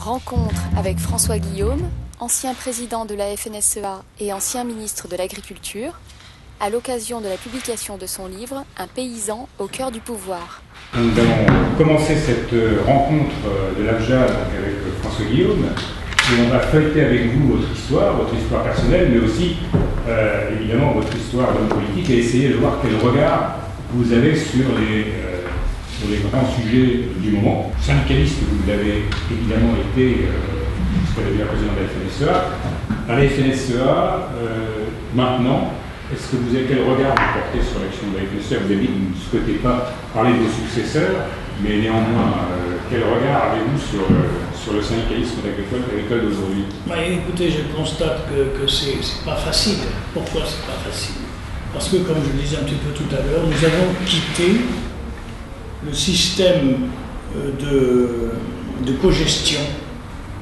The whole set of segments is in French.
Rencontre avec François Guillaume, ancien président de la FNSEA et ancien ministre de l'Agriculture, à l'occasion de la publication de son livre « Un paysan au cœur du pouvoir ». Nous allons commencer cette rencontre de l'AFJA avec François Guillaume et on va feuilleter avec vous votre histoire personnelle, mais aussi évidemment votre histoire d'homme politique et essayer de voir quel regard vous avez sur les grands sujets du moment. Syndicaliste, vous l'avez évidemment été, puisque vous avez été président de la FNSEA. À la FNSEA, maintenant, est-ce que vous avez quel regard vous portez sur l'action de la FNSEA? Vous avez dit que vous ne souhaitez pas parler de vos successeurs, mais néanmoins, quel regard avez-vous sur le syndicalisme agricole d'aujourd'hui? Écoutez, je constate que c'est pas facile. Pourquoi c'est pas facile? Parce que, comme je le disais un petit peu tout à l'heure, nous avons quitté le système de cogestion.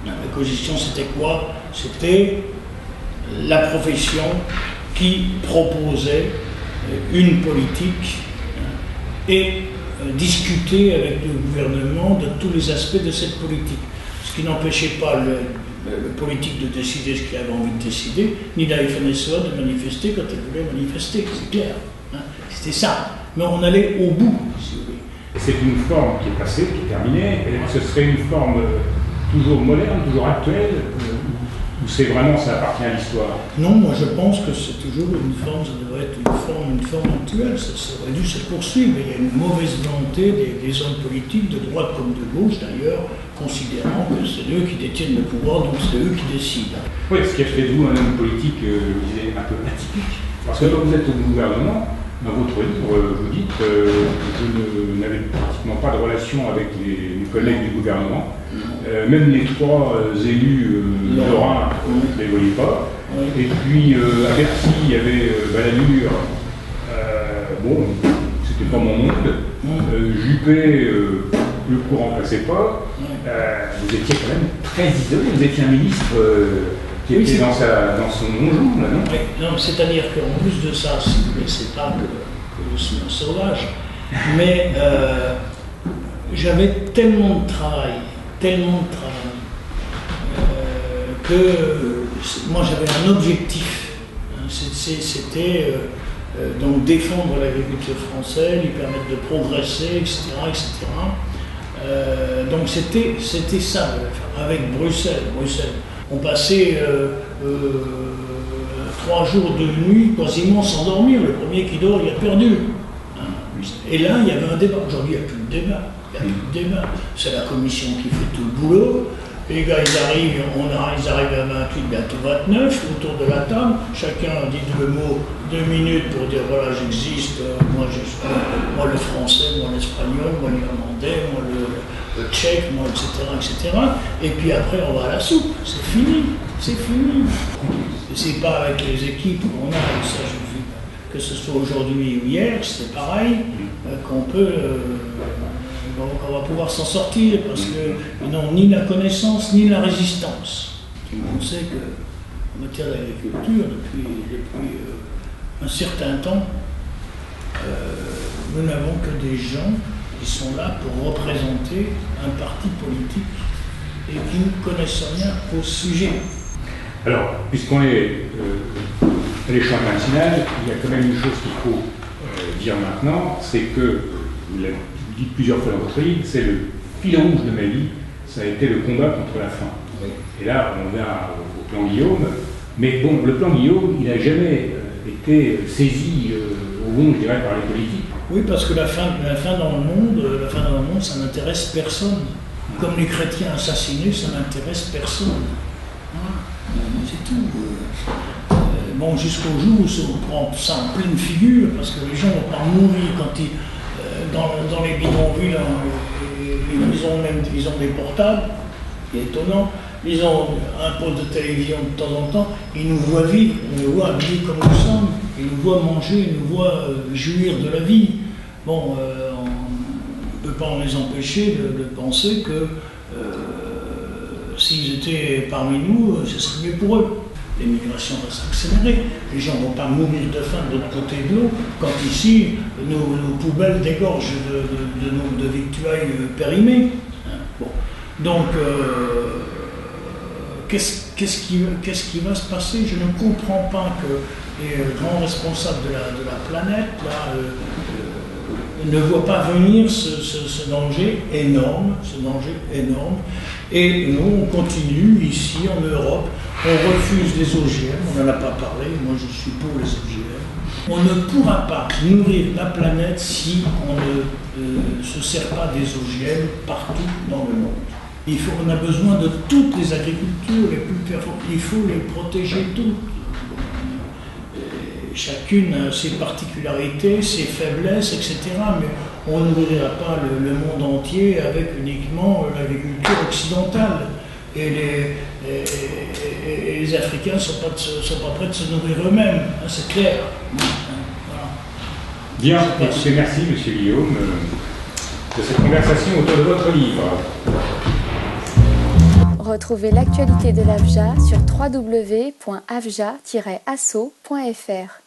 La cogestion, c'était quoi? C'était la profession qui proposait une politique et discutait avec le gouvernement de tous les aspects de cette politique. Ce qui n'empêchait pas le politique de décider ce qu'il avait envie de décider, ni la FNSEA de manifester quand elle voulait manifester, c'est clair. C'était ça. Mais on allait au bout, si vous voulez. C'est une forme qui est passée, qui est terminée. Ce serait une forme toujours moderne, toujours actuelle, ou c'est vraiment, ça appartient à l'histoire? Non, moi je pense que c'est toujours une forme, ça devrait être une forme actuelle, ça aurait dû se poursuivre. Il y a une mauvaise volonté des hommes politiques, de droite comme de gauche d'ailleurs, considérant que c'est eux qui détiennent le pouvoir, donc c'est eux qui décident. Oui, ce qui a fait de vous un homme politique, je disais, un peu atypique. Parce que quand vous êtes au gouvernement, dans votre livre, vous dites que vous n'avez pratiquement pas de relation avec les collègues du gouvernement. Même les trois élus lorrains, vous ne les voyez pas. Et puis à Bercy, il y avait Balladur, bon, c'était pas mon monde. Juppé, le courant passait pas. Vous étiez quand même très isolé. Vous étiez un ministre qui était dans son non-jour, là, non? Oui, non, c'est-à-dire qu'en plus de ça, si vous ne laissez pas que je suis un sauvage, mais j'avais tellement de travail, que moi j'avais un objectif. C'était donc défendre l'agriculture française, lui permettre de progresser, etc. Donc c'était ça, avec Bruxelles. On passait 3 jours de nuit quasiment sans dormir. Le premier qui dort, il a perdu. Et là, il y avait un débat. Aujourd'hui, il n'y a plus de débat. C'est la commission qui fait tout le boulot. Les gars, ils arrivent à 28, bientôt 29, autour de la table. Chacun dit le mot 2 minutes pour dire voilà, j'existe, moi le français, moi l'espagnol, moi l'irlandais, moi le tchèque, moi, etc. Et puis après, on va à la soupe. C'est fini. C'est pas avec les équipes qu'on a, ça j'ai vu, que ce soit aujourd'hui ou hier, c'est pareil, qu'on va pouvoir s'en sortir, parce qu'ils n'ont ni la connaissance ni la résistance. Tout le monde sait qu'en matière d'agriculture, depuis un certain temps, nous n'avons que des gens qui sont là pour représenter un parti politique et qui ne connaissent rien au sujet. Alors, puisqu'on est à l'échelon international, il y a quand même une chose qu'il faut dire maintenant, c'est que, vous l'avez dit plusieurs fois dans votre livre, c'est le fil rouge de ma vie, ça a été le combat contre la faim. Et là, on vient au plan Guillaume, mais bon, le plan Guillaume, il n'a jamais été saisi au bon, je dirais, par les politiques. Oui, parce que la faim dans le monde, ça n'intéresse personne. Comme les chrétiens assassinés, ça n'intéresse personne. C'est tout. Bon, jusqu'au jour où on prend ça en pleine figure, parce que les gens vont pas mourir quand dans les bidonvilles, ils ont des portables, c'est étonnant. Ils ont un poste de télévision de temps en temps, ils nous voient vivre, ils nous voient habillés comme nous sommes, ils nous voient manger, ils nous voient jouir de la vie. Bon, on ne peut pas les empêcher de penser que s'ils étaient parmi nous, ce serait mieux pour eux. L'émigration va s'accélérer, les gens ne vont pas mourir de faim de l'autre côté de l'eau, quand ici, nos poubelles dégorgent de victuailles périmées. Bon. Donc, qu'est-ce qui va se passer? Je ne comprends pas que les grands responsables de la planète là, ne voient pas venir ce danger énorme, Et nous, on continue ici en Europe, on refuse les OGM, on n'en a pas parlé, moi je suis pour les OGM. On ne pourra pas nourrir la planète si on ne se sert pas des OGM partout dans le monde. On a besoin de toutes les agricultures les plus performantes, il faut les protéger toutes. Chacune a ses particularités, ses faiblesses, etc. Mais on ne nourrira pas le monde entier avec uniquement l'agriculture occidentale. Et les Africains ne sont pas prêts de se nourrir eux-mêmes, hein, c'est clair. Voilà. Bien, écoutez, merci Monsieur Guillaume de cette conversation autour de votre livre. Retrouvez l'actualité de l'AFJA sur www.afja-asso.fr.